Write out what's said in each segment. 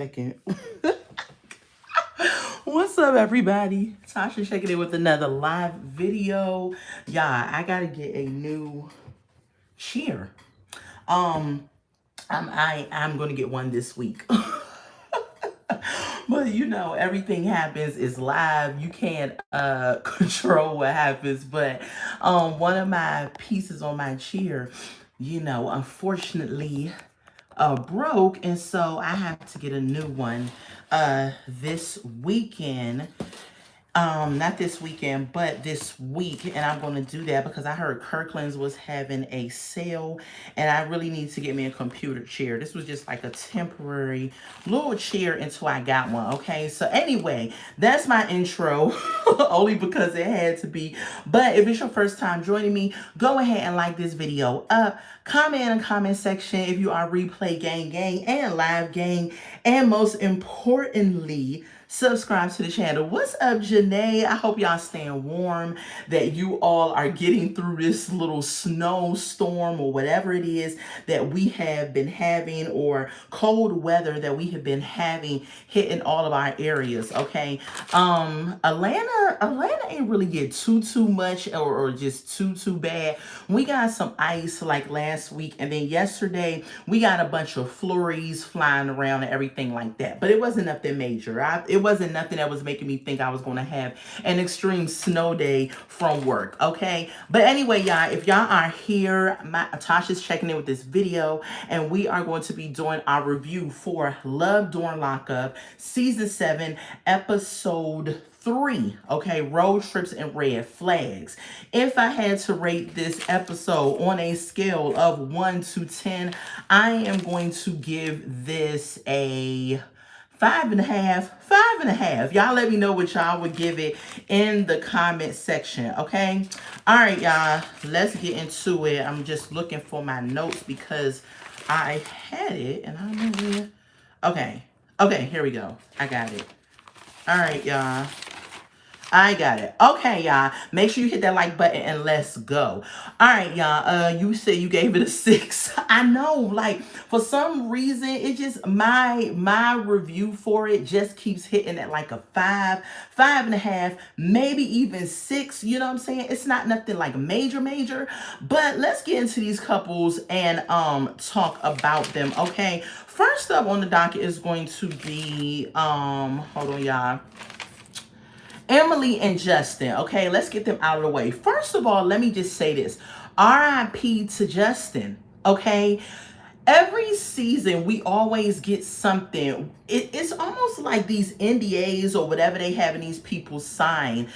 Second. What's up, everybody? Tasha checking in with another live video. I gotta get a new chair. I'm gonna get one this week. But everything happens is live. You can't control what happens. But one of my pieces on my chair, unfortunately broke, and so I have to get a new one this weekend. Not this weekend, but this week, and I'm going to do that because I heard Kirkland's was having a sale, and I really need to get me a computer chair. This was just like a temporary little chair until I got one, okay? So anyway, that's my intro, only because it had to be. But if it's your first time joining me, go ahead and like this video up. Comment in the comment section if you are replay gang and live gang, and most importantly, subscribe to the channel. What's up, Janae? I hope y'all staying warm, that you all are getting through this little snowstorm or whatever it is that we have been having, or cold weather that we have been having hitting all of our areas, okay? Atlanta ain't really get too much or just too bad. We got some ice like last week, and then yesterday we got a bunch of flurries flying around and everything like that, but it wasn't nothing major. It wasn't nothing that was making me think I was going to have an extreme snow day from work, okay? But anyway, y'all, if y'all are here, Tasha's checking in with this video, and we are going to be doing our review for Love During Lockup, Season 7, Episode 3, okay, Road Trips and Red Flags. If I had to rate this episode on a scale of 1 to 10, I am going to give this a 5.5. Y'all let me know what y'all would give it in the comment section, okay? All right, y'all, let's get into it. I'm just looking for my notes because I had it and I don't know where. Okay, here we go. I got it. All right, y'all. I got it. Okay, y'all. Make sure you hit that like button and let's go. All right, y'all. You said you gave it a 6. I know, like, for some reason, it just my review for it just keeps hitting at like a 5, 5.5, maybe even 6. You know what I'm saying? It's not nothing like major, but let's get into these couples and talk about them. Okay. First up on the docket is going to be hold on, y'all. Emily and Justin. Okay, let's get them out of the way. First of all, let me just say this. RIP to Justin. Okay. Every season, we always get something. It's almost like these NDAs or whatever they having these people sign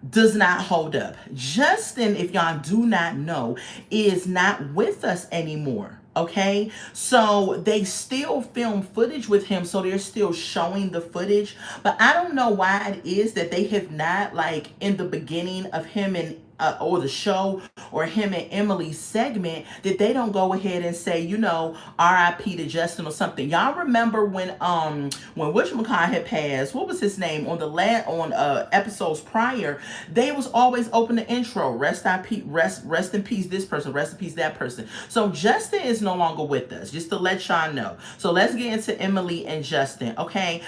does not hold up. Justin, if y'all do not know, is not with us anymore. Okay, so they still film footage with him, so they're still showing the footage, but I don't know why it is that they have not, like, in the beginning of him and or the show, or him and Emily's segment, that they don't go ahead and say, RIP to Justin or something. Y'all remember when whatchamacallit had passed, what was his name, on episodes prior, they was always open the intro, rest in peace this person, rest in peace that person. So Justin is no longer with us, just to let y'all know. So let's get into Emily and Justin, okay?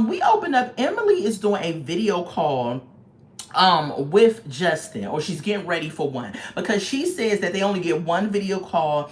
We open up, Emily is doing a video call with Justin, or she's getting ready for one, because she says that they only get one video call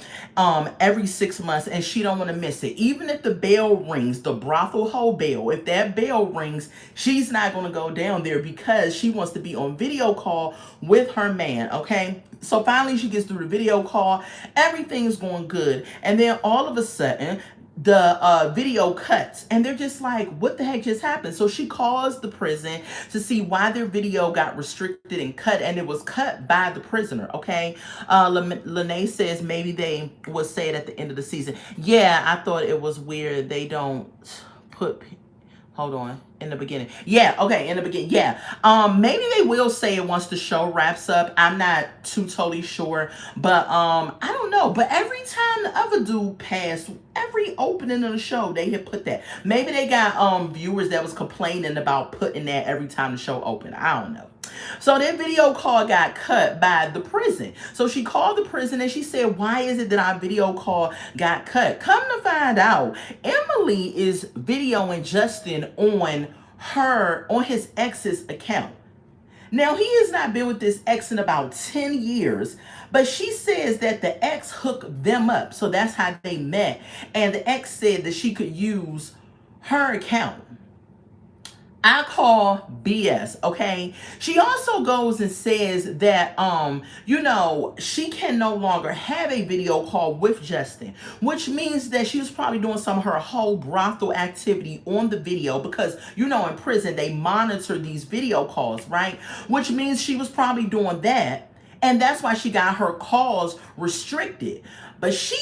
every 6 months, and she don't want to miss it. Even if the bell rings, the brothel hoe bell, if that bell rings, she's not going to go down there because she wants to be on video call with her man, okay? So finally she gets through the video call, everything is going good, and then all of a sudden the video cuts, and they're just like, what the heck just happened? So she calls the prison to see why their video got restricted and cut, and it was cut by the prisoner, okay? Lene says maybe they would say it at the end of the season. Yeah, I thought it was weird they don't put... Hold on. In the beginning. Yeah, okay, in the beginning. Yeah. Maybe they will say it once the show wraps up. I'm not totally sure. But I don't know. But every time the other dude passed, every opening of the show, they had put that. Maybe they got viewers that was complaining about putting that every time the show opened. I don't know. So that video call got cut by the prison. So she called the prison and she said, why is it that our video call got cut? Come to find out, Emily is videoing Justin on his ex's account. Now, he has not been with this ex in about 10 years, but she says that the ex hooked them up. So that's how they met. And the ex said that she could use her account. I call BS, okay? She also goes and says that, she can no longer have a video call with Justin, which means that she was probably doing some of her whole brothel activity on the video because, in prison, they monitor these video calls, right? Which means she was probably doing that. And that's why she got her calls restricted. But she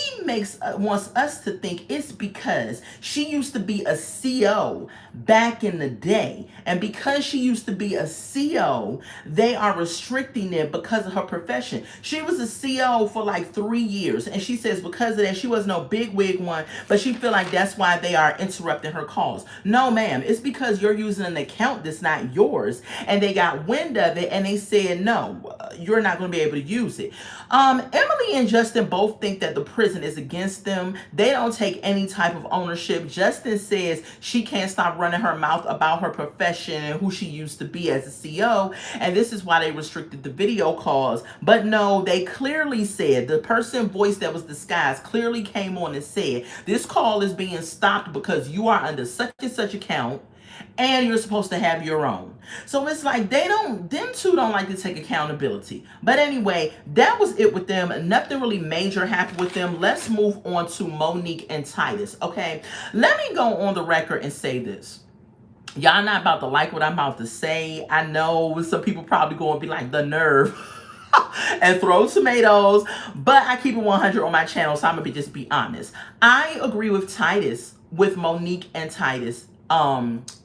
wants us to think it's because she used to be a CO back in the day. And because she used to be a CO, they are restricting it because of her profession. She was a CO for like 3 years. And she says because of that, she was no big wig one, but she feel like that's why they are interrupting her calls. No, ma'am. It's because you're using an account that's not yours. And they got wind of it and they said, no, you're not going to be able to use it. Emily and Justin both think that the prison is against them. They don't take any type of ownership. Justin says she can't stop running her mouth about her profession and who she used to be as a CO, and this is why they restricted the video calls. But no, they clearly said, the person voice that was disguised clearly came on and said, this call is being stopped because you are under such and such account and you're supposed to have your own. So it's like them two don't like to take accountability. But anyway, that was it with them. Nothing really major happened with them. Let's move on to Monique and Titus, okay? Let me go on the record and say this. Y'all not about to like what I'm about to say. I know some people probably going to be like, the nerve. And throw tomatoes, but I keep it 100 on my channel, so I'm gonna just be honest. I agree with Monique and Titus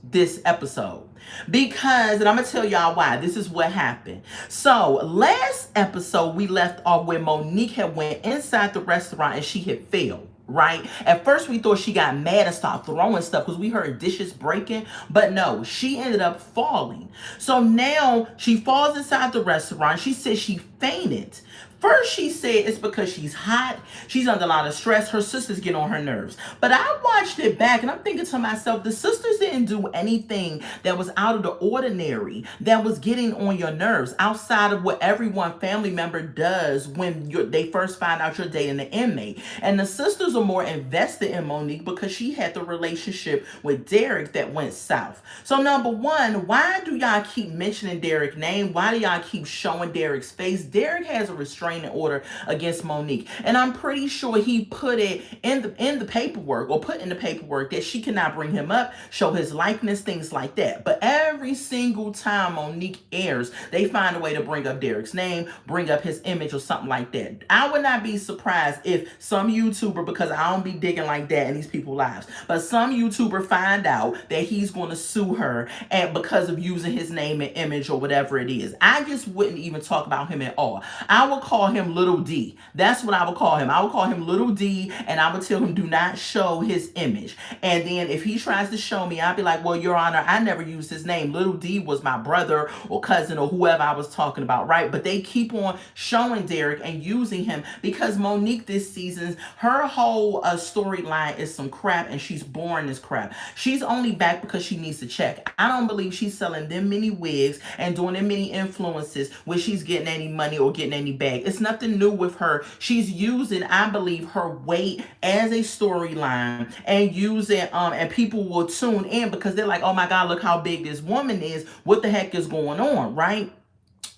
this episode, because, and I'm gonna tell y'all why. This is what happened. So last episode we left off where Monique had went inside the restaurant and she had failed. Right? At first we thought she got mad and started throwing stuff because we heard dishes breaking, but no, she ended up falling. So now she falls inside the restaurant. She says she fainted. First, she said it's because she's hot. She's under a lot of stress. Her sisters get on her nerves. But I watched it back and I'm thinking to myself, the sisters didn't do anything that was out of the ordinary, that was getting on your nerves outside of what everyone family member does when they first find out you're dating an inmate. And the sisters are more invested in Monique because she had the relationship with Derek that went south. So number one, why do y'all keep mentioning Derek's name? Why do y'all keep showing Derek's face? Derek has a restraining order against Monique, and I'm pretty sure he put it in the paperwork, or put in the paperwork, that she cannot bring him up, show his likeness, things like that. But every single time Monique airs, they find a way to bring up Derek's name, bring up his image or something like that. I would not be surprised if some YouTuber, because I don't be digging like that in these people's lives, but some YouTuber find out that he's going to sue her and because of using his name and image or whatever it is. I just wouldn't even talk about him at all. I would call him Little D. That's what I would call him. I would call him Little D, and I would tell him do not show his image. And then if he tries to show me, I'd be like, well, Your Honor, I never used his name. Little D was my brother or cousin or whoever I was talking about, right? But they keep on showing Derek and using him because Monique this season, her whole storyline is some crap, and she's boring as crap. She's only back because she needs to check. I don't believe she's selling them many wigs and doing them many influences where she's getting any money or getting any bag. It's nothing new with her. She's using, I believe, her weight as a storyline and using, and people will tune in because they're like, oh my God, look how big this woman is. What the heck is going on, right?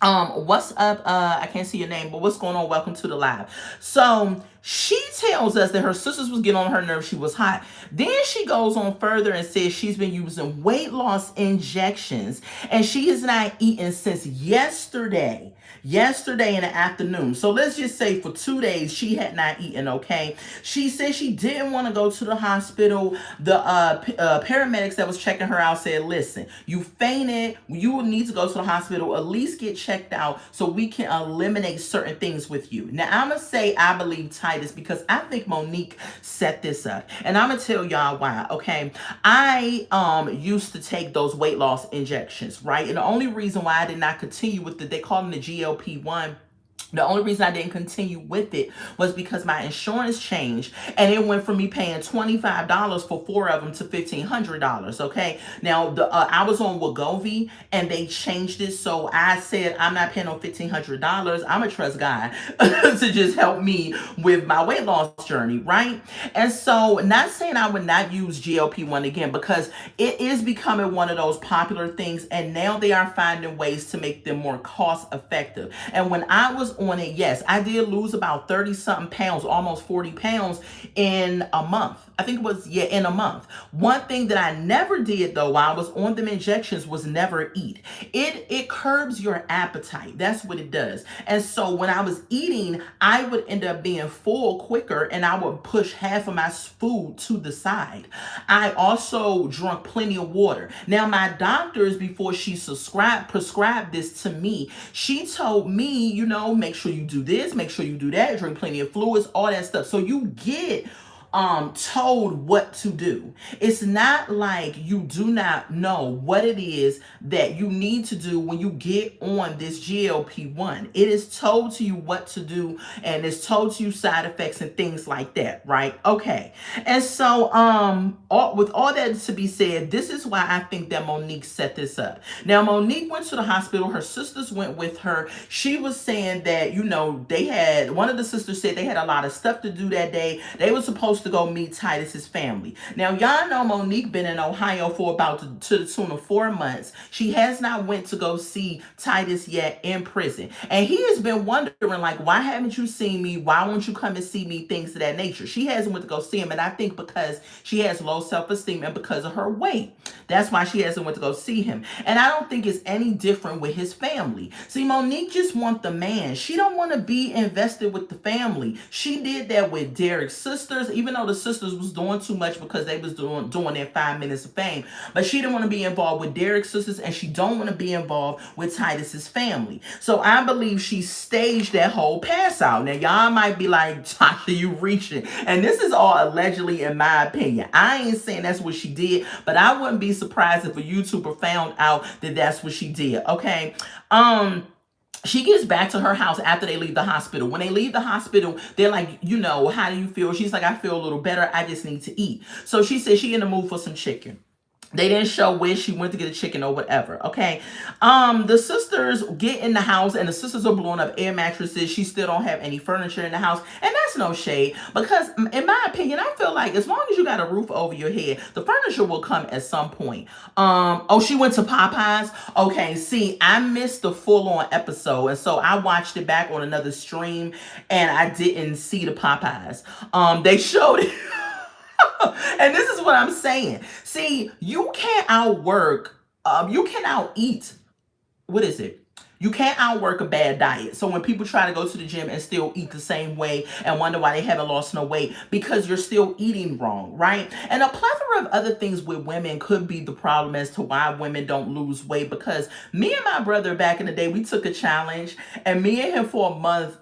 What's up? I can't see your name, but what's going on? Welcome to the live. So she tells us that her sisters was getting on her nerves. She was hot. Then she goes on further and says she's been using weight loss injections and she has not eaten since yesterday in the afternoon. So let's just say for 2 days she had not eaten, okay? She said she didn't want to go to the hospital. The paramedics that was checking her out said, listen, you fainted. You will need to go to the hospital, at least get checked out so we can eliminate certain things with you. Now, I'm going to say I believe Titus Titus because I think Monique set this up. And I'm gonna tell y'all why, okay? I used to take those weight loss injections, right? And the only reason why I did not continue with they call them the GLP-1, the only reason I didn't continue with it was because my insurance changed and it went from me paying $25 for 4 of them to $1,500. Okay. Now I was on Wegovy and they changed it. So I said, I'm not paying no $1,500. I'm a trust God to just help me with my weight loss journey. Right. And so not saying I would not use GLP-1 again because it is becoming one of those popular things. And now they are finding ways to make them more cost effective. And when I was on it, yes, I did lose about 30 something pounds, almost 40 pounds in a month. I think it was, yeah, in a month. One thing that I never did though while I was on them injections was never eat. It curbs your appetite. That's what it does. And so when I was eating, I would end up being full quicker and I would push half of my food to the side. I also drank plenty of water. Now my doctors, before she prescribed this to me, she told me, you know, make sure you do this, make sure you do that, drink plenty of fluids, all that stuff. So you get told what to do. It's not like you do not know what it is that you need to do when you get on this GLP-1. It is told to you what to do and it's told to you side effects and things like that, right? Okay. And so with all that to be said, this is why I think that Monique set this up. Now Monique went to the hospital, her sisters went with her. She was saying that, you know, one of the sisters said they had a lot of stuff to do that day. They were supposed to go meet Titus's family. Now, y'all know Monique been in Ohio for about to the tune of 4 months. She has not went to go see Titus yet in prison. And he has been wondering, like, why haven't you seen me? Why won't you come and see me? Things of that nature. She hasn't went to go see him. And I think because she has low self-esteem and because of her weight. That's why she hasn't went to go see him. And I don't think it's any different with his family. See, Monique just wants the man. She don't want to be invested with the family. She did that with Derek's sisters, even though the sisters was doing too much because they was doing their 5 minutes of fame. But she didn't want to be involved with Derek's sisters and she don't want to be involved with Titus's family. So I believe she staged that whole pass out. Now y'all might be like, Tasha, you reaching. And this is all allegedly in my opinion. I ain't saying that's what she did, but I wouldn't be surprised if a YouTuber found out that that's what she did. Okay. She gets back to her house after they leave the hospital. When they leave the hospital, they're like, you know, how do you feel? She's like, I feel a little better. I just need to eat. So she said she in the mood for some chicken. They didn't show where she went to get a chicken or whatever, okay? The sisters get in the house and the sisters are blowing up air mattresses. She still don't have any furniture in the house. And that's no shade because in my opinion, I feel like as long as you got a roof over your head, the furniture will come at some point. Oh, she went to Popeyes? Okay, see, I missed the full-on episode. And so I watched it back on another stream and I didn't see the Popeyes. They showed it. And this is what I'm saying. See, you can't outwork, you can out eat. What is it? You can't outwork a bad diet. So when people try to go to the gym and still eat the same way and wonder why they haven't lost no weight, because you're still eating wrong, right? And a plethora of other things with women could be the problem as to why women don't lose weight. Because me and my brother back in the day, we took a challenge and me and him for a month,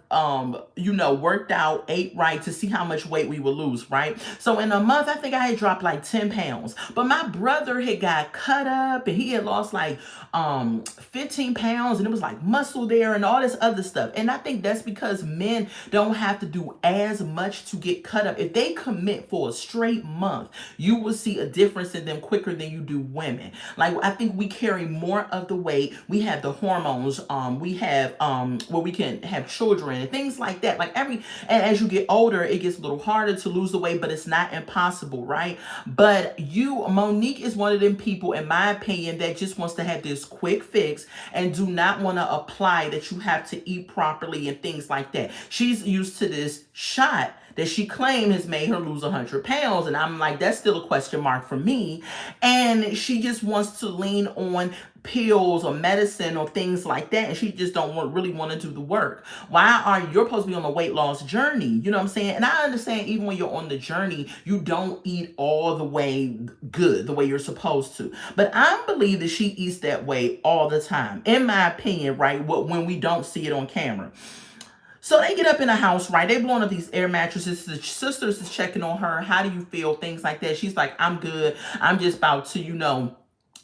you know, worked out, ate right to see how much weight we would lose, right? So in a month, I think I had dropped like 10 pounds. But my brother had got cut up and he had lost like 15 pounds and it was like muscle there and all this other stuff. And I think that's because men don't have to do as much to get cut up. If they commit for a straight month, you will see a difference in them quicker than you do women. Like, I think we carry more of the weight. We have the hormones. We have where we can have children and things like that. Like and as you get older, it gets a little harder to lose the weight, but it's not impossible, right? But Monique is one of them people, in my opinion, that just wants to have this quick fix and do not want to apply that you have to eat properly and things like that. She's used to this shot that she claimed has made her lose 100 pounds. And I'm like, that's still a question mark for me. And she just wants to lean on pills or medicine or things like that. And she just don't really want to do the work. Why are you supposed to be on a weight loss journey? You know what I'm saying? And I understand even when you're on the journey, you don't eat all the way good, the way you're supposed to. But I believe that she eats that way all the time, in my opinion, right? When we don't see it on camera. So they get up in the house, right? They blowing up these air mattresses. The sisters is checking on her. How do you feel? Things like that. She's like, I'm good. I'm just about to,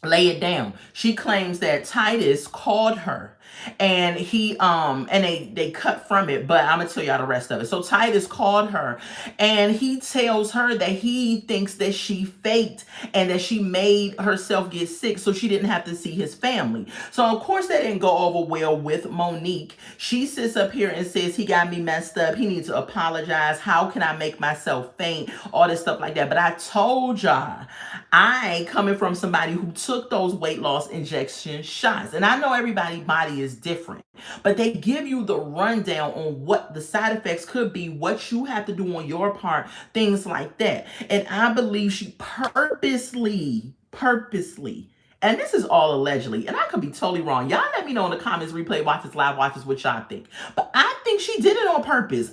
lay it down. She claims that Titus called her and they cut from it, but I'm gonna tell y'all the rest of it. So Titus called her and he tells her that he thinks that she faked and that she made herself get sick so she didn't have to see his family. So of course that didn't go over well with Monique. She sits up here and says he got me messed up, he needs to apologize, how can I make myself faint, all this stuff like that. But I told y'all, I coming from somebody who took those weight loss injection shots, and I know everybody's body is different, but they give you the rundown on what the side effects could be, what you have to do on your part, things like that. And I believe she purposely, and this is all allegedly, and I could be totally wrong. Y'all let me know in the comments, replay watchers, live watchers, what y'all think. But I think she did it on purpose.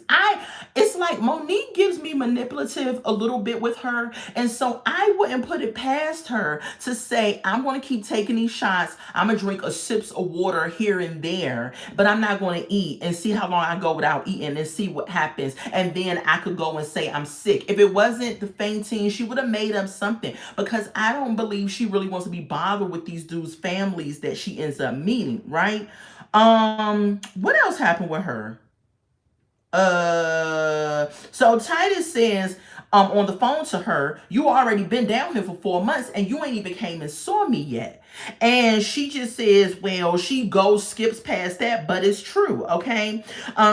It's like Monique gives me manipulative a little bit with her. And so I wouldn't put it past her to say, I'm going to keep taking these shots. I'm going to drink a sips of water here and there, but I'm not going to eat and see how long I go without eating and see what happens. And then I could go and say I'm sick. If it wasn't the fainting, she would have made up something, because I don't believe she really wants to be bothered with these dudes' families that she ends up meeting, right? What else happened with her? So Titus says on the phone to her, you already been down here for 4 months and you ain't even came and saw me yet. And she just says, well, she skips past that, but it's true, okay?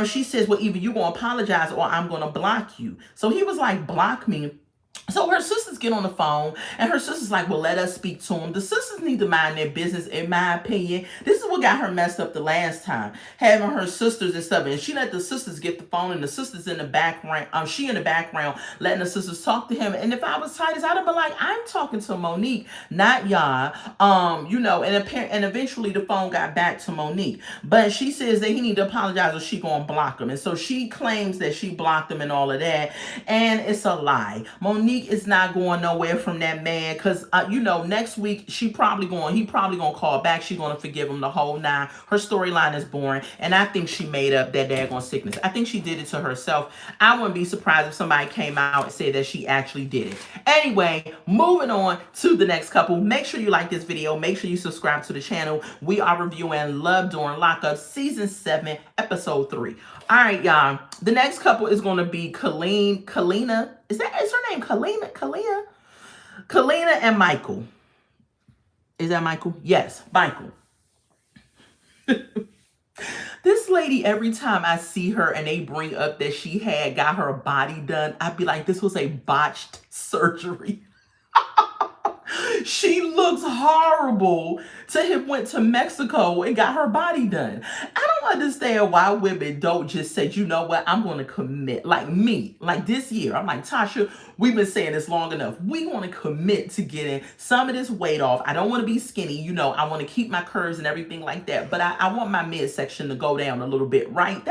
She says, well, either you gonna apologize or I'm gonna block you. So he was like, block me. So her sisters get on the phone and her sister's like, well, let us speak to him. The sisters need to mind their business, in my opinion. This is what got her messed up the last time, having her sisters and stuff. And she let the sisters get the phone, and the sisters in the background, she in the background, letting the sisters talk to him. And if I was Titus, I'd have been like, I'm talking to Monique, not y'all. And eventually the phone got back to Monique. But she says that he need to apologize or she gonna block him. And so she claims that she blocked him and all of that. And it's a lie. Monique is not going nowhere from that man, because next week he probably gonna call back. She gonna forgive him the whole nine. Her storyline is boring, and I think she made up that daggone sickness. I think she did it to herself. I wouldn't be surprised if somebody came out and said that she actually did it. Anyway, moving on to the next couple. Make sure you like this video. Make sure you subscribe to the channel. We are reviewing Love During Lockup Season 7 Episode 3. All right, y'all. The next couple is going to be Kalina. Is her name Kalina and Michael. Is that Michael? Yes, Michael. This lady, every time I see her and they bring up that she got her body done, I'd be like, this was a botched surgery. She looks horrible to have went to Mexico and got her body done. I don't understand why women don't just say, you know what, I'm going to commit. Like me, like this year, I'm like, Tasha, we've been saying this long enough. We want to commit to getting some of this weight off. I don't want to be skinny. I want to keep my curves and everything like that. But I want my midsection to go down a little bit, right?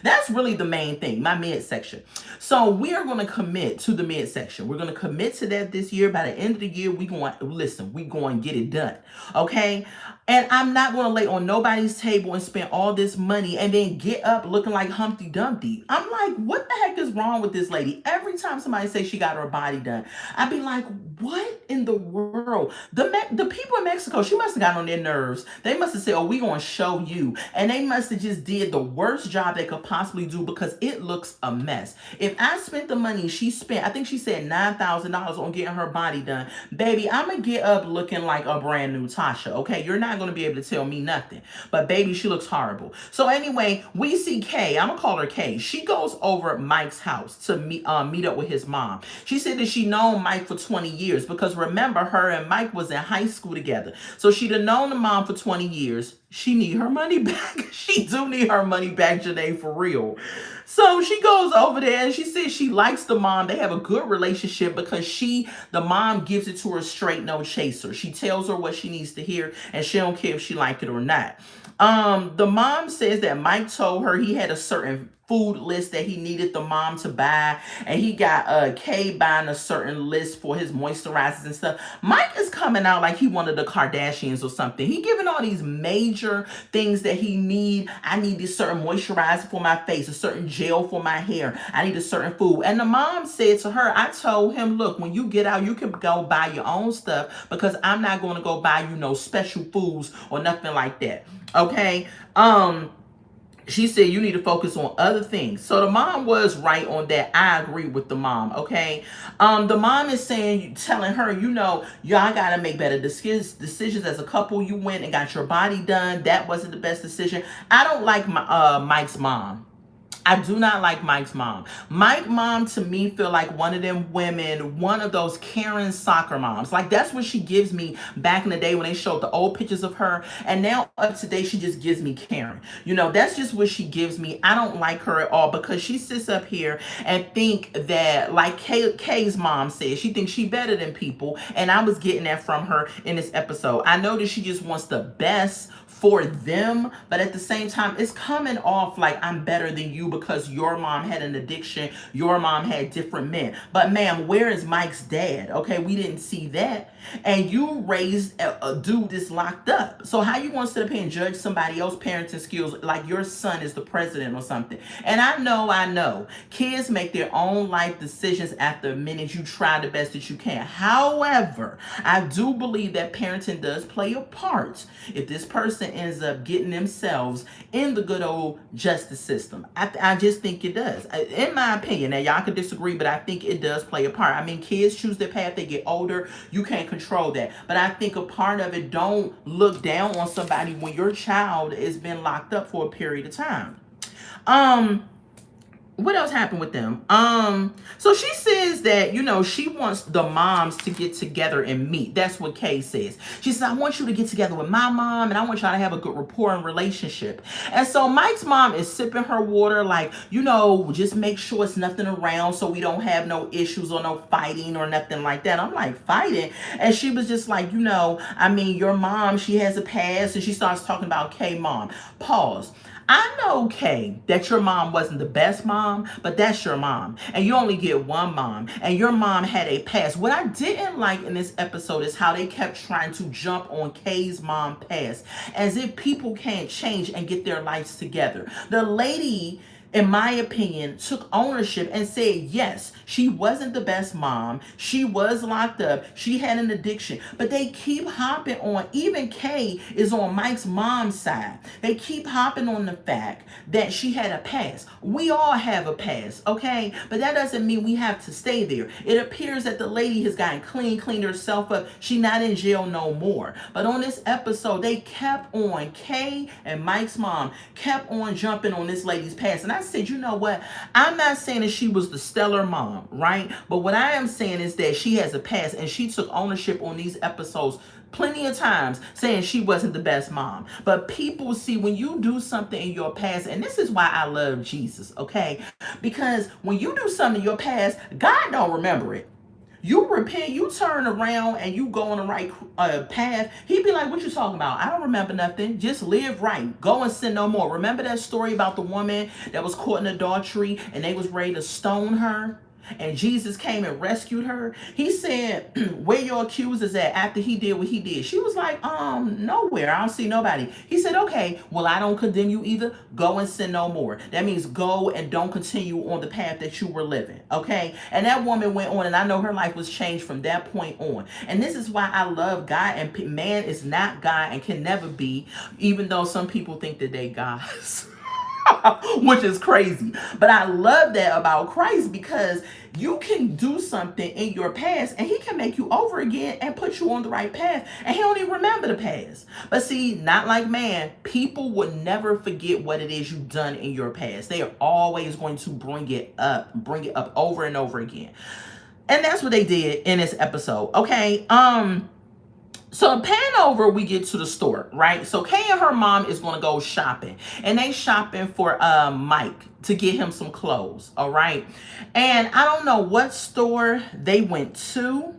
That's really the main thing, my midsection. So we are going to commit to the midsection. We're going to commit to that this year. By the end of the year, we going to get it done. Okay? And I'm not going to lay on nobody's table and spend all this money and then get up looking like Humpty Dumpty. I'm like, what the heck is wrong with this lady? Every time somebody says she got her body done, I'd be like, what in the world? The people in Mexico, she must have gotten on their nerves. They must have said, oh, we going to show you. And they must have just did the worst job they could possibly do, because it looks a mess. If I spent the money she spent, I think she said $9,000 on getting her body done, baby, I'm going to get up looking like a brand new Tasha, okay? You're not going to be able to tell me nothing. But baby, she looks horrible. So anyway, we see Kay. I'm going to call her Kay. She goes over at Mike's house to meet up with his mom. She said that she known Mike for 20 years because remember, her and Mike was in high school together. So she'd have known the mom for 20 years. She need her money back. She do need her money back, Janae, for real. So she goes over there and she says she likes the mom. They have a good relationship because the mom gives it to her straight, no chaser. She tells her what she needs to hear and she don't care if she like it or not. The mom says that Mike told her he had a certain food list that he needed the mom to buy, and he got Kay buying a certain list for his moisturizers and stuff. Mike is coming out like he wanted the Kardashians or something. He giving all these major things that he need. I need this certain moisturizer for my face, a certain gel for my hair. I need a certain food. And the mom said to her, I told him, look, when you get out, you can go buy your own stuff, because I'm not going to go buy you no special foods or nothing like that. Okay? She said you need to focus on other things. So the mom was right on that. I agree with the mom, okay? The mom is saying, telling her, y'all got to make better decisions as a couple. You went and got your body done. That wasn't the best decision. I don't like Mike's mom. I do not like Mike's mom. Mike's mom, to me, feel like one of them women, one of those Karen soccer moms. Like, that's what she gives me back in the day when they showed the old pictures of her. And now, up to date, she just gives me Karen. That's just what she gives me. I don't like her at all, because she sits up here and think that, like Kay's mom said, she thinks she better than people. And I was getting that from her in this episode. I know that she just wants the best for them, but at the same time, it's coming off like I'm better than you because your mom had an addiction, your mom had different men. But ma'am, where is Mike's dad? Okay, we didn't see that. And you raised a dude that's locked up. So how you want to sit up here and judge somebody else's parenting skills like your son is the president or something? And I know, kids make their own life decisions after a minute. You try the best that you can. However, I do believe that parenting does play a part if this person ends up getting themselves in the good old justice system. I just think it does. In my opinion, now y'all can disagree, but I think it does play a part. I mean, kids choose their path, they get older, you can't control that. But I think a part of it, don't look down on somebody when your child has been locked up for a period of time. What else happened with them? So she says that, she wants the moms to get together and meet. That's what Kay says. She says, I want you to get together with my mom, and I want y'all to have a good rapport and relationship. And so Mike's mom is sipping her water like, just make sure it's nothing around so we don't have no issues or no fighting or nothing like that. I'm like, fighting? And she was just like, your mom, she has a past, and she starts talking about Kay mom. Pause. I know, Kay, that your mom wasn't the best mom, but that's your mom. And you only get one mom. And your mom had a past. What I didn't like in this episode is how they kept trying to jump on Kay's mom past, as if people can't change and get their lives together. The lady, in my opinion, took ownership and said, yes, she wasn't the best mom. She was locked up. She had an addiction. But they keep hopping on. Even Kay is on Mike's mom's side. They keep hopping on the fact that she had a past. We all have a past, okay? But that doesn't mean we have to stay there. It appears that the lady has gotten cleaned herself up. She's not in jail no more. But on this episode, they kept on, Kay and Mike's mom kept on jumping on this lady's past. And I said, you know what? I'm not saying that she was the stellar mom, right? But what I am saying is that she has a past, and she took ownership on these episodes plenty of times, saying she wasn't the best mom. But people see, when you do something in your past, and this is why I love Jesus, okay? Because when you do something in your past, God don't remember it. You repent, you turn around, and you go on the right path. He'd be like, what you talking about? I don't remember nothing. Just live right. Go and sin no more. Remember that story about the woman that was caught in adultery and they was ready to stone her? And Jesus came and rescued her. He said, where your accusers at after he did what he did? She was like, nowhere. I don't see nobody. He said, okay, well, I don't condemn you either. Go and sin no more. That means go and don't continue on the path that you were living. Okay. And that woman went on, and I know her life was changed from that point on. And this is why I love God, and man is not God and can never be, even though some people think that they gods. Which is crazy. But I love that about Christ, because you can do something in your past and he can make you over again and put you on the right path, and he don't even remember the past. But see, not like man, people would never forget what it is you've done in your past. They are always going to bring it up over and over again. And that's what they did in this episode. Okay. So pan over, we get to the store, right? So Kay and her mom is going to go shopping, and they shopping for Mike to get him some clothes, all right? And I don't know what store they went to,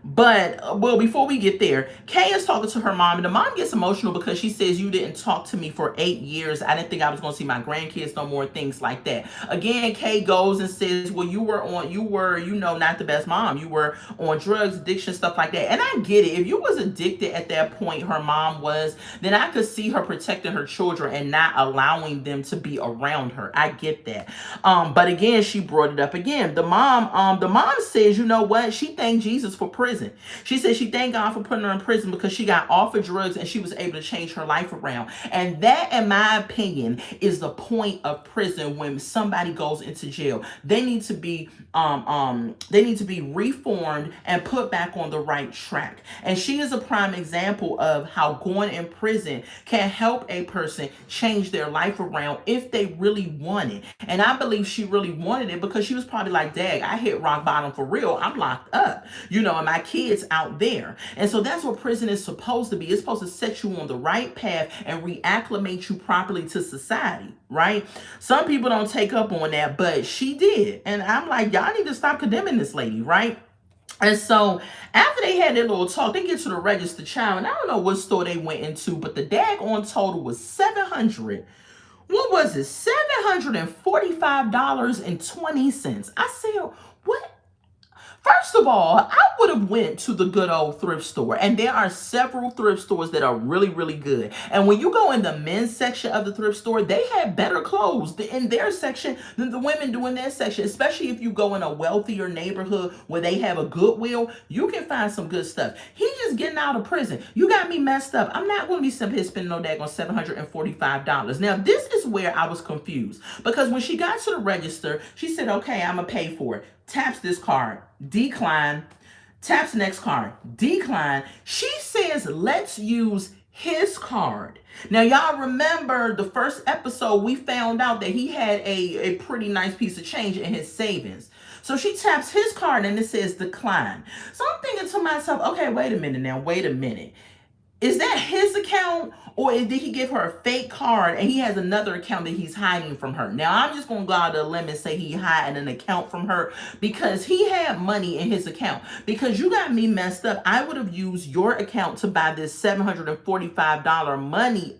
But, well, before we get there, Kay is talking to her mom, and the mom gets emotional because she says, you didn't talk to me for 8 years. I didn't think I was going to see my grandkids no more, things like that. Again, Kay goes and says, well, you were, not the best mom. You were on drugs, addiction, stuff like that. And I get it. If you was addicted at that point, her mom was, then I could see her protecting her children and not allowing them to be around her. I get that. But again, she brought it up again. The mom says, you know what? She thanked Jesus for prison. She said she thanked God for putting her in prison because she got off of drugs and she was able to change her life around. And that, in my opinion, is the point of prison. When somebody goes into jail, they need to be reformed and put back on the right track. And she is a prime example of how going in prison can help a person change their life around if they really want it. And I believe she really wanted it because she was probably like, dang, I hit rock bottom for real. I'm locked up, and my kids out there. And so that's what prison is supposed to be. It's supposed to set you on the right path and reacclimate you properly to society, right? Some people don't take up on that, but she did. And I'm like, y'all need to stop condemning this lady, right? And so after they had their little talk, they get to the register, child, and I don't know what store they went into, but the daggone total was what was it? $745.20. I said, what? First of all, I would have went to the good old thrift store, and there are several thrift stores that are really, really good. And when you go in the men's section of the thrift store, they have better clothes in their section than the women do in their section, especially if you go in a wealthier neighborhood where they have a Goodwill, you can find some good stuff. He's just getting out of prison. You got me messed up. I'm not going to be sitting here spending no daggone $745. Now, this is where I was confused, because when she got to the register, she said, okay, I'm going to pay for it. Taps this card, decline. Taps next card, decline. She says, let's use his card. Now, y'all remember the first episode, we found out that he had a pretty nice piece of change in his savings. So she taps his card and it says decline. So I'm thinking to myself, okay, wait a minute. Is that his account, or did he give her a fake card and he has another account that he's hiding from her? Now, I'm just going to go out on a limb and say he hiding an account from her because he had money in his account. Because you got me messed up. I would have used your account to buy this $745 money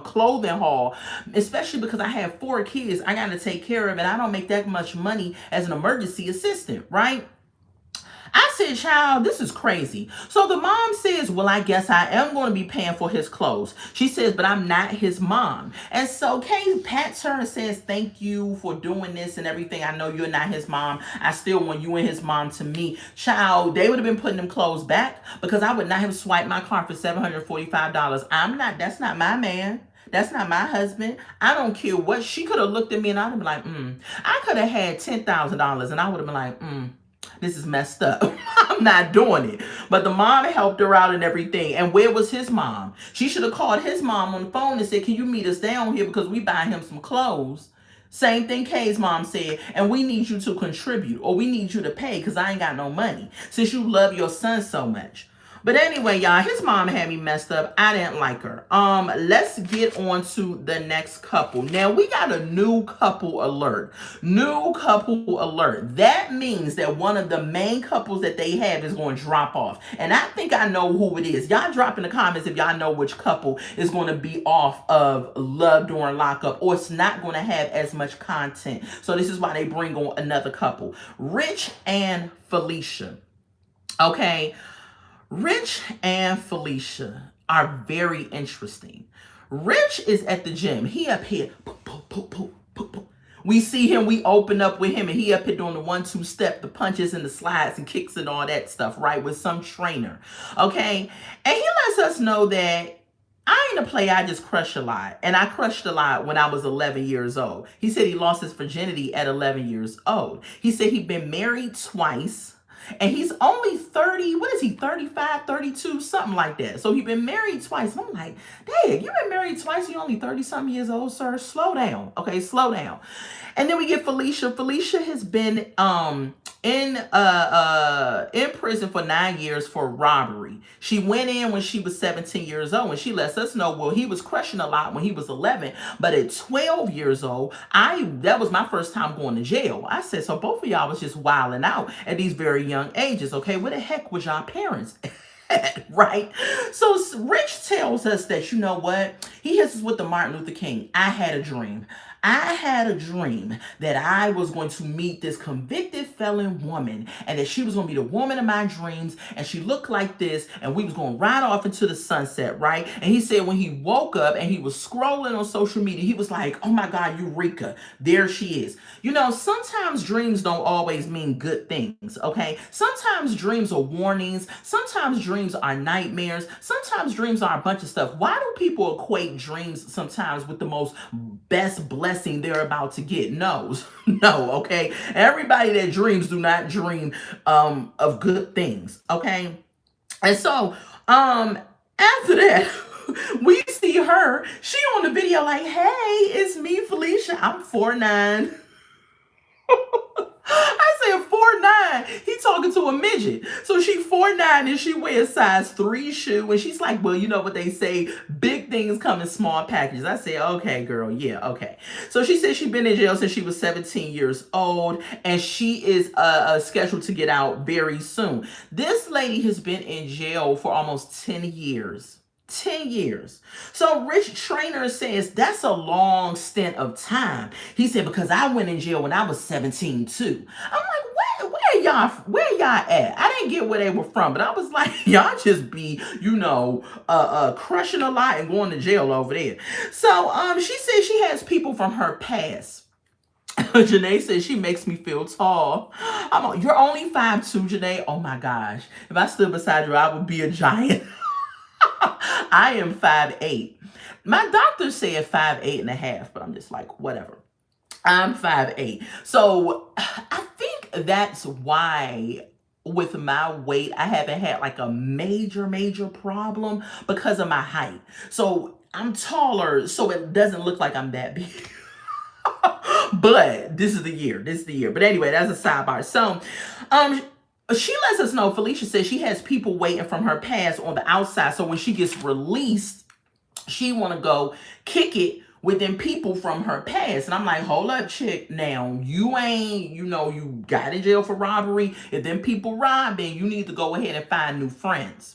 clothing haul, especially because I have 4 kids I got to take care of, and I don't make that much money as an emergency assistant, right? I said, child, this is crazy. So the mom says, well, I guess I am going to be paying for his clothes. She says, but I'm not his mom. And so Kay pats her and says, thank you for doing this and everything. I know you're not his mom. I still want you and his mom to meet. Child, they would have been putting them clothes back because I would not have swiped my card for $745. That's not my man. That's not my husband. I don't care what. She could have looked at me and I'd have been like, I could have had $10,000 and I would have been like, this is messed up. I'm not doing it. But the mom helped her out and everything. And where was his mom? She should have called his mom on the phone and said, can you meet us down here because we buy him some clothes? Same thing Kay's mom said, and we need you to contribute, or we need you to pay because I ain't got no money since you love your son so much. But anyway, y'all, his mom had me messed up. I didn't like her. Let's get on to the next couple. Now, we got a new couple alert. New couple alert. That means that one of the main couples that they have is going to drop off. And I think I know who it is. Y'all drop in the comments if y'all know which couple is going to be off of Love During Lockup, or it's not going to have as much content. So this is why they bring on another couple. Rich and Felicia. Okay. Rich and Felicia are very interesting. Rich is at the gym. He up here. We see him. We open up with him. And he up here doing the 1-2 step, the punches and the slides and kicks and all that stuff, right? With some trainer. Okay. And he lets us know that I ain't a player. I just crush a lot. And I crushed a lot when I was 11 years old. He said he lost his virginity at 11 years old. He said he'd been married twice. And he's only 30, what is he, 35, 32, something like that. So he's been married twice. And I'm like, dang, you've been married twice. You're only 30-something years old, sir. Slow down. Okay, slow down. And then we get Felicia. Felicia has been in prison for 9 years for robbery. She went in when she was 17 years old, and she lets us know, well, he was crushing a lot when he was 11, but at 12 years old, that was my first time going to jail. I said, so both of y'all was just wilding out at these very young ages. Okay, where the heck was y'all parents at, right? So Rich tells us that, you know what? He hits us with the Martin Luther King. I had a dream. I had a dream that I was going to meet this convicted felon woman and that she was going to be the woman of my dreams and she looked like this and we was going to ride off into the sunset, right? And he said when he woke up and he was scrolling on social media, he was like, oh my God, Eureka, there she is. You know, sometimes dreams don't always mean good things, okay? Sometimes dreams are warnings. Sometimes dreams are nightmares. Sometimes dreams are a bunch of stuff. Why do people equate dreams sometimes with the most best blessing they're about to get? No, no, okay? Everybody that dreams do not dream of good things, okay? And so after that, we see her, she on the video like, hey, it's me, Felicia, I'm 4'9". I said 4'9". He talking to a midget. So she 4'9" and she wears size 3 shoe. And she's like, well, you know what they say, big things come in small packages. I said, okay, girl, yeah, okay. So she said she's been in jail since she was 17 years old. And she is scheduled to get out very soon. This lady has been in jail for almost 10 years. 10 years. So Rich Trainer says that's a long stint of time. He said, because I went in jail when I was 17 too. I'm like, where y'all at? I didn't get where they were from, but I was like, y'all just be, you know, crushing a lot and going to jail over there. So she says she has people from her past. Janae says she makes me feel tall. You're only 5'2", Janae. Oh my gosh. If I stood beside you, I would be a giant. I am 5'8". My doctor said 5'8.5", but I'm just like, whatever. I'm 5'8". So I think that's why with my weight, I haven't had like a major problem because of my height. So I'm taller, so it doesn't look like I'm that big. But this is the year. But anyway, that's a sidebar. So, she lets us know, Felicia says she has people waiting from her past on the outside. So when she gets released, she want to go kick it with them people from her past. And I'm like, hold up, chick. Now, you ain't, you know, you got in jail for robbery. If them people robbing, you need to go ahead and find new friends.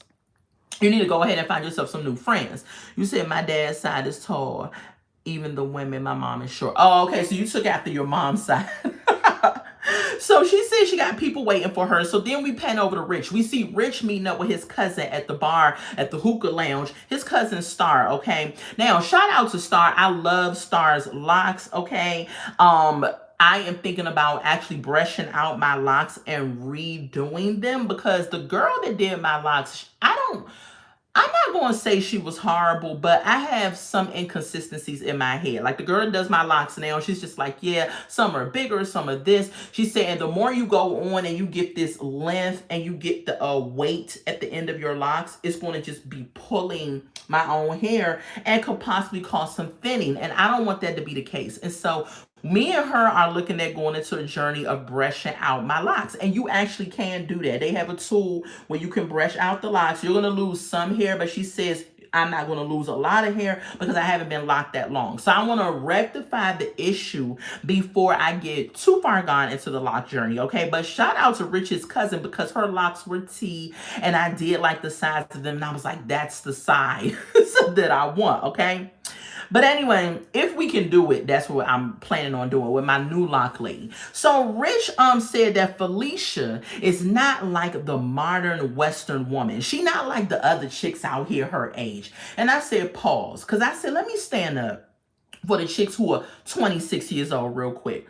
You need to go ahead and find yourself some new friends. You said my dad's side is tall. Even the women, my mom is short. Oh, okay. So you took after your mom's side. So she said she got people waiting for her. So then we pan over to Rich. We see Rich meeting up with his cousin at the bar, at the hookah lounge. His cousin Star, okay? Now, shout out to Star. I love Star's locks, okay? I am thinking about actually brushing out my locks and redoing them because the girl that did my locks, I'm not going to say she was horrible, but I have some inconsistencies in my head. Like the girl that does my locks now, she's just like, yeah, some are bigger, some are this. She's saying the more you go on and you get this length and you get the weight at the end of your locks, it's going to just be pulling my own hair and could possibly cause some thinning. And I don't want that to be the case. And so me and her are looking at going into a journey of brushing out my locks. And you actually can do that. They have a tool where you can brush out the locks. You're going to lose some hair, but she says I'm not going to lose a lot of hair because I haven't been locked that long. So I want to rectify the issue before I get too far gone into the lock journey, okay? But shout out to Rich's cousin because her locks were T and I did like the size of them. And I was like, that's the size that I want, okay? But anyway, if we can do it, that's what I'm planning on doing with my new lock lady. So Rich said that Felicia is not like the modern Western woman. She not like the other chicks out here her age. And I said pause, because I said, let me stand up for the chicks who are 26 years old real quick.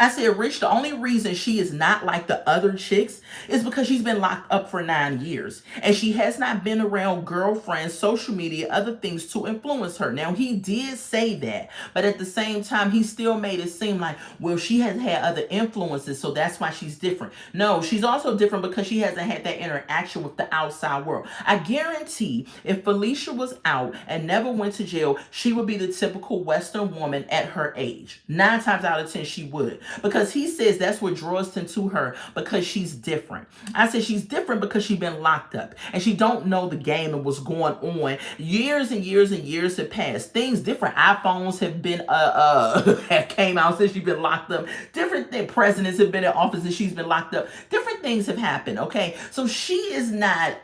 I said, Rich, the only reason she is not like the other chicks is because she's been locked up for 9 years. And she has not been around girlfriends, social media, other things to influence her. Now, he did say that. But at the same time, he still made it seem like, well, she has had other influences, so that's why she's different. No, she's also different because she hasn't had that interaction with the outside world. I guarantee if Felicia was out and never went to jail, she would be the typical Western woman at her age. 9 times out of 10, she would. Because he says that's what draws him to her because she's different. I said she's different because she's been locked up and she don't know the game and what's going on. Years and years and years have passed. Things different. iPhones have been have came out since she's been locked up. Different presidents have been in office and she's been locked up. Different different things have happened, okay? So she is not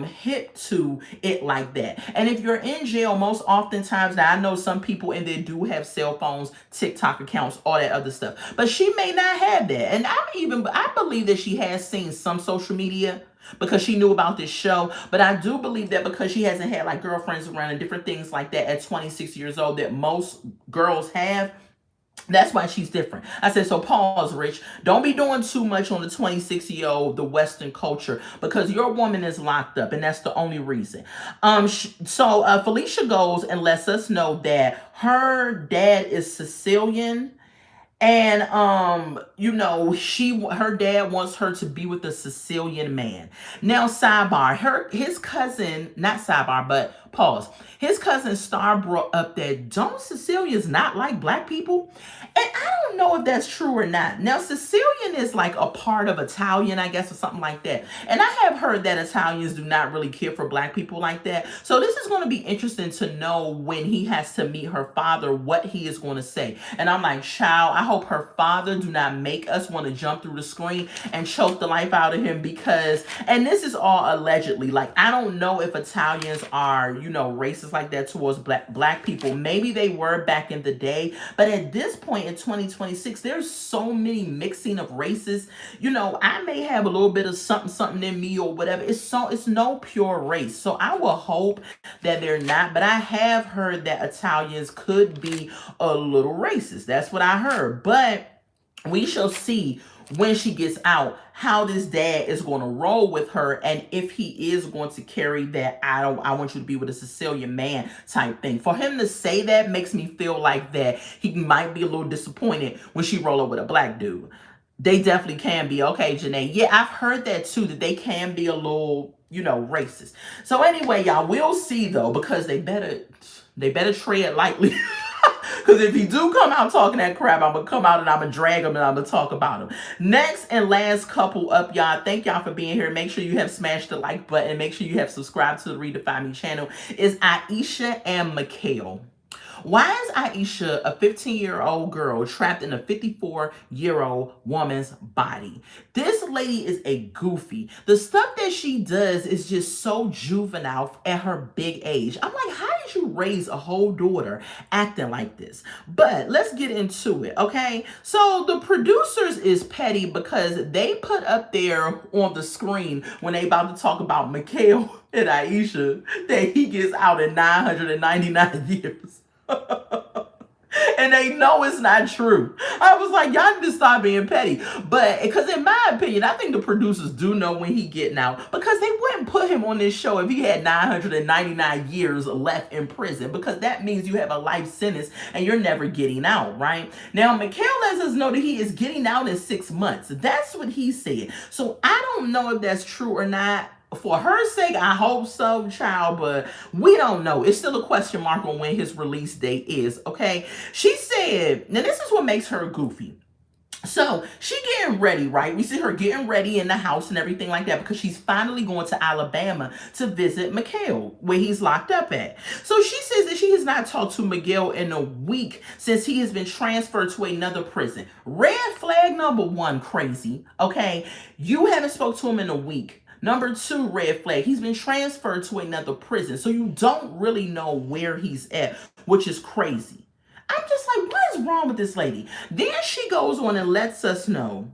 hip to it like that. And if you're in jail, most oftentimes, now I know some people in there do have cell phones, TikTok accounts, all that other stuff, but she may not have that. And I believe that she has seen some social media because she knew about this show. But I do believe that because she hasn't had like girlfriends around and different things like that at 26 years old that most girls have, that's why she's different. I said, so pause, Rich. Don't be doing too much on the 26-year-old, the Western culture, because your woman is locked up, and that's the only reason. Felicia goes and lets us know that her dad is Sicilian. And her dad wants her to be with a Sicilian man. Now, sidebar, his cousin, not sidebar, but pause. His cousin Star brought up that don't Sicilians not like black people? And I don't know if that's true or not. Now, Sicilian is like a part of Italian, I guess, or something like that. And I have heard that Italians do not really care for black people like that. So this is going to be interesting to know when he has to meet her father, what he is going to say. And I'm like, child, I hope her father do not make us want to jump through the screen and choke the life out of him because, and this is all allegedly, like, I don't know if Italians are, racist like that towards black people. Maybe they were back in the day, but at this point in 2026, there's so many mixing of races. I may have a little bit of something in me or whatever. It's no pure race. So I will hope that they're not, but I have heard that Italians could be a little racist. That's what I heard. But we shall see when she gets out how this dad is going to roll with her, and if he is going to carry that I want you to be with a Sicilian man type thing. For him to say that makes me feel like that he might be a little disappointed when she roll up with a black dude. They definitely can be. Okay, Janae. Yeah, I've heard that too, that they can be a little, racist. So anyway, y'all, we'll see though, because they better tread lightly. Because if he do come out talking that crap, I'm going to come out and I'm going to drag him and I'm going to talk about him. Next and last couple up, y'all. Thank y'all for being here. Make sure you have smashed the like button. Make sure you have subscribed to the Redefine Me channel. Is Aisha and Mikhail. Why is Aisha, a 15-year-old girl, trapped in a 54-year-old woman's body? This lady is a goofy. The stuff that she does is just so juvenile at her big age. I'm like, how did you raise a whole daughter acting like this? But let's get into it, okay? So the producers is petty because they put up there on the screen when they about to talk about Mikhail and Aisha that he gets out in 999 years. And they know it's not true. I was like, y'all need to stop being petty. But because in my opinion, I think the producers do know when he getting out, because they wouldn't put him on this show if he had 999 years left in prison, because that means you have a life sentence and you're never getting out, right? Now, Mikhail lets us know that he is getting out in 6 months. That's what he said. So I don't know if that's true or not. For her sake, I hope so, child, but we don't know. It's still a question mark on when his release date is, okay? She said, now this is what makes her goofy. So she getting ready, right? We see her getting ready in the house and everything like that because she's finally going to Alabama to visit Mikhail, where he's locked up at. So she says that she has not talked to Miguel in a week since he has been transferred to another prison. Red flag number one, crazy, okay? You haven't spoke to him in a week. Number two, red flag. He's been transferred to another prison. So you don't really know where he's at, which is crazy. I'm just like, what is wrong with this lady? Then she goes on and lets us know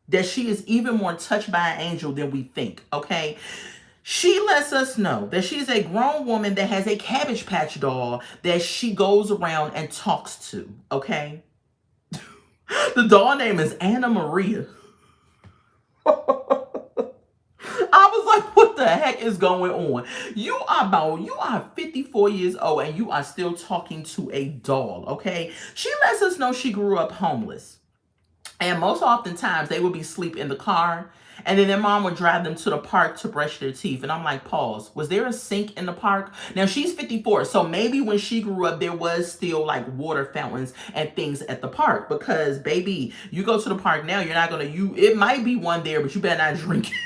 that she is even more touched by an angel than we think, okay? She lets us know that she is a grown woman that has a Cabbage Patch doll that she goes around and talks to, okay? The doll name is Anna Maria. I was like, what the heck is going on? You are 54 years old and you are still talking to a doll, okay? She lets us know she grew up homeless. And most oftentimes they would be asleep in the car, and then their mom would drive them to the park to brush their teeth. And I'm like, pause. Was there a sink in the park? Now she's 54. So maybe when she grew up, there was still like water fountains and things at the park, because baby, you go to the park now, you're not going to, it might be one there, but you better not drink it.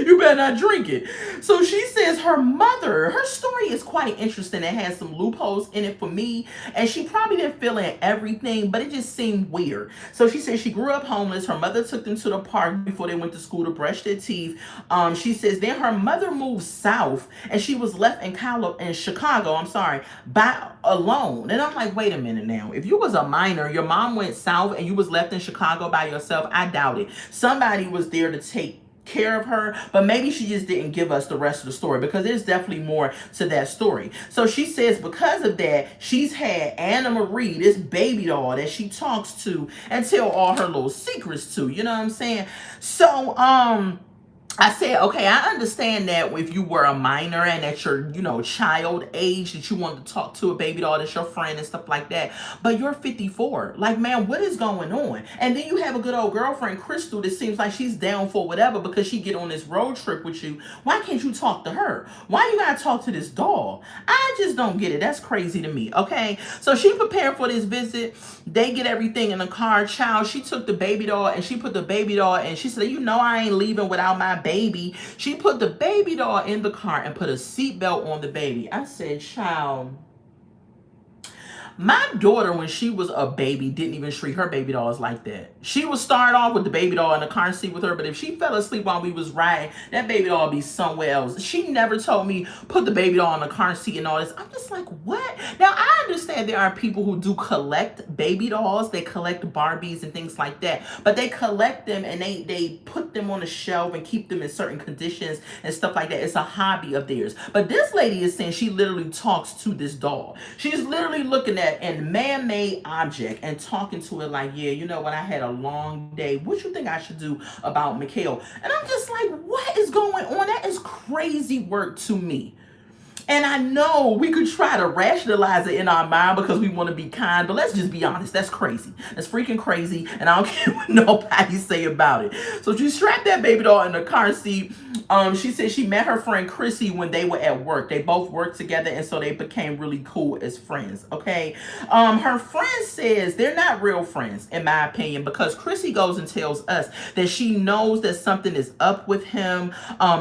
You better not drink it. So she says her mother, her story is quite interesting. It has some loopholes in it for me. And she probably didn't fill in everything, but it just seemed weird. So she says she grew up homeless. Her mother took them to the park before they went to school to brush their teeth. She says then her mother moved south and she was left in Chicago, by alone. And I'm like, wait a minute now. If you was a minor, your mom went south and you was left in Chicago by yourself, I doubt it. Somebody was there to take care of her, but maybe she just didn't give us the rest of the story, because there's definitely more to that story. So she says because of that, she's had Anna Marie, this baby doll that she talks to and tell all her little secrets to, you know what I'm saying? So I said, okay, I understand that if you were a minor and at your, child age, that you wanted to talk to a baby doll that's your friend and stuff like that. But you're 54. Like, man, what is going on? And then you have a good old girlfriend, Crystal, that seems like she's down for whatever because she get on this road trip with you. Why can't you talk to her? Why you gotta talk to this doll? I just don't get it. That's crazy to me, okay? So she prepared for this visit. They get everything in the car. Child, she took the baby doll and she put the baby doll and she said, I ain't leaving without my baby. She put the baby doll in the car and put a seatbelt on the baby. I said, child, my daughter, when she was a baby, didn't even treat her baby dolls like that. She would start off with the baby doll in the car seat with her, but if she fell asleep while we was riding, that baby doll would be somewhere else. She never told me, put the baby doll in the car seat and all this. I'm just like, what? Now, I understand there are people who do collect baby dolls. They collect Barbies and things like that, but they collect them and they put them on a shelf and keep them in certain conditions and stuff like that. It's a hobby of theirs. But this lady is saying she literally talks to this doll. She's literally looking at a man-made object and talking to it like, yeah, when I had a long day, what you think I should do about Mikhail? And I'm just like, what is going on? That is crazy work to me. And I know we could try to rationalize it in our mind because we want to be kind, but let's just be honest. That's crazy. That's freaking crazy. And I don't care what nobody say about it. So she strapped that baby doll in the car seat. She said she met her friend Chrissy when they were at work. They both worked together, and so they became really cool as friends, okay? Her friend says they're not real friends, in my opinion, because Chrissy goes and tells us that she knows that something is up with him.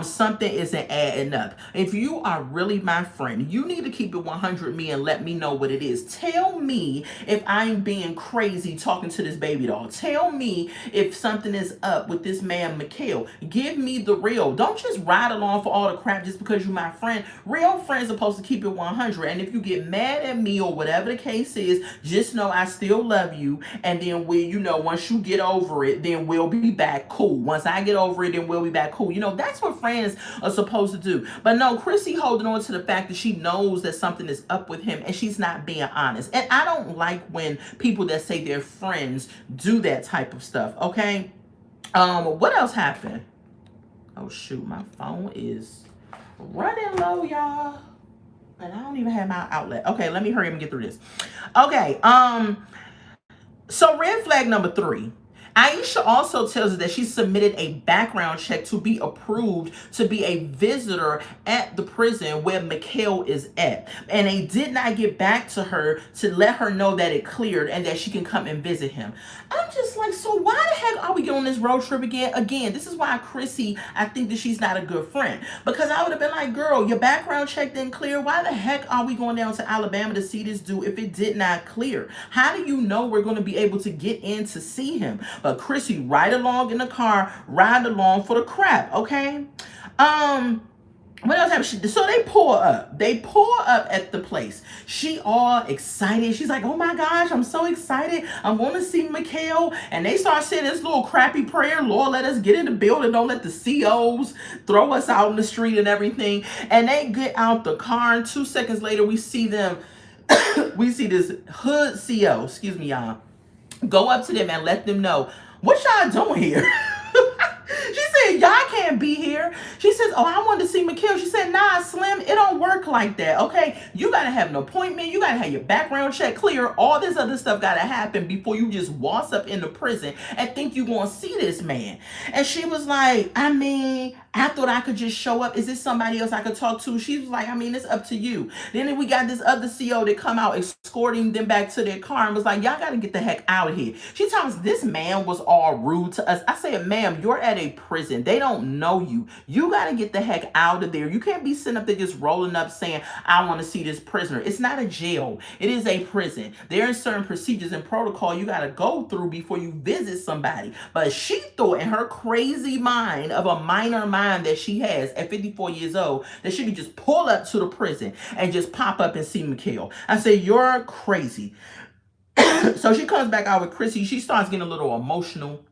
Something isn't adding up. If you are really my friend, you need to keep it 100 with me and let me know what it is. Tell me if I'm being crazy talking to this baby doll. Tell me if something is up with this man, Mikhail. Give me the real. Don't just ride along for all the crap just because you're my friend. Real friends are supposed to keep it 100. And if you get mad at me or whatever the case is, just know I still love you. And then once you get over it, then we'll be back cool. Once I get over it, then we'll be back cool. That's what friends are supposed to do. But no, Chrissy holding on to the fact that she knows that something is up with him and she's not being honest. And I don't like when people that say they're friends do that type of stuff, okay? What else happened? Oh shoot, my phone is running low, y'all. And I don't even have my outlet. Okay, let me hurry up and get through this. Okay, so red flag number 3. Aisha also tells us that she submitted a background check to be approved to be a visitor at the prison where Mikhail is at. And they did not get back to her to let her know that it cleared and that she can come and visit him. I'm just like, so why the heck are we going on this road trip again? Again, this is why Chrissy, I think that she's not a good friend. Because I would have been like, girl, your background check didn't clear. Why the heck are we going down to Alabama to see this dude if it did not clear? How do you know we're going to be able to get in to see him? But Chrissy ride along in the car, ride along for the crap, okay? What else happened? So they pull up. They pull up at the place. She all excited. She's like, oh my gosh, I'm so excited. I'm going to see Mikhail. And they start saying this little crappy prayer. Lord, let us get in the building. Don't let the COs throw us out in the street and everything. And they get out the car. And 2 seconds later, we see them. We see this hood CO, excuse me, y'all, go up to them and let them know, what y'all doing here? She said, y'all can't be here. She says, oh, I wanted to see Mikhail. She said, nah, Slim, it don't work work like that, okay? You got to have an appointment. You got to have your background check clear. All this other stuff got to happen before you just waltz up into prison and think you're going to see this man. And she was like, I mean, I thought I could just show up. Is this somebody else I could talk to? She was like, I mean, it's up to you. Then we got this other CO that come out escorting them back to their car and was like, y'all got to get the heck out of here. She tells us this man was all rude to us. I said, ma'am, you're at a prison. They don't know you. You got to get the heck out of there. You can't be sitting up there just rolling up saying, I want to see this prisoner. It's not a jail. It is a prison. There are certain procedures and protocol you got to go through before you visit somebody. But she thought in her crazy mind of a minor mind that she has at 54 years old that she could just pull up to the prison and just pop up and see Mikhail. I say, you're crazy. So she comes back out with Chrissy. She starts getting a little emotional.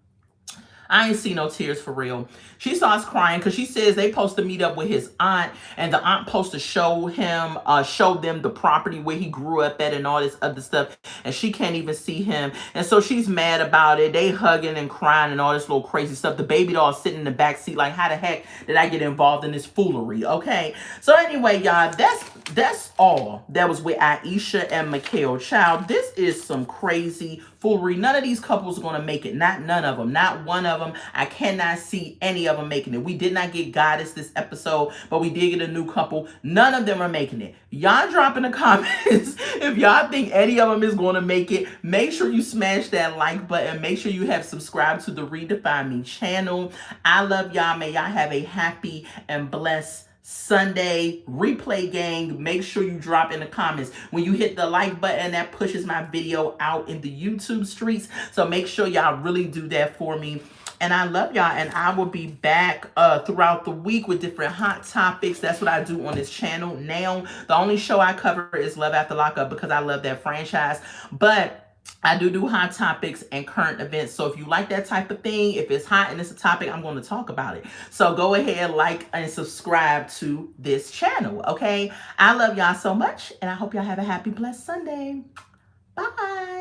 I ain't see no tears for real. She starts crying because she says they supposed to meet up with his aunt, and the aunt supposed to show them the property where he grew up at and all this other stuff, and she can't even see him. And so she's mad about it. They hugging and crying and all this little crazy stuff. The baby doll sitting in the back seat like, how the heck did I get involved in this foolery? Okay. So anyway, y'all, that's all that was with Aisha and Mikhail. Child, this is some crazy foolery. None of these couples are going to make it. Not none of them. Not one of them. I cannot see any of them making it. We did not get Goddess this episode, but we did get a new couple. None of them are making it. Y'all drop in the comments if y'all think any of them is going to make it. Make sure you smash that like button. Make sure you have subscribed to the Redefine Me channel. I love y'all. May y'all have a happy and blessed Sunday. Replay gang, make sure you drop in the comments. When you hit the like button, that pushes my video out in the YouTube streets. So make sure y'all really do that for me. And I love y'all, and I will be back throughout the week with different hot topics. That's what I do on this channel now. The only show I cover is Love After Lockup because I love that franchise. But I do hot topics and current events. So if you like that type of thing, if it's hot and it's a topic, I'm going to talk about it. So go ahead, like and subscribe to this channel, okay? I love y'all so much, and I hope y'all have a happy, blessed Sunday. Bye.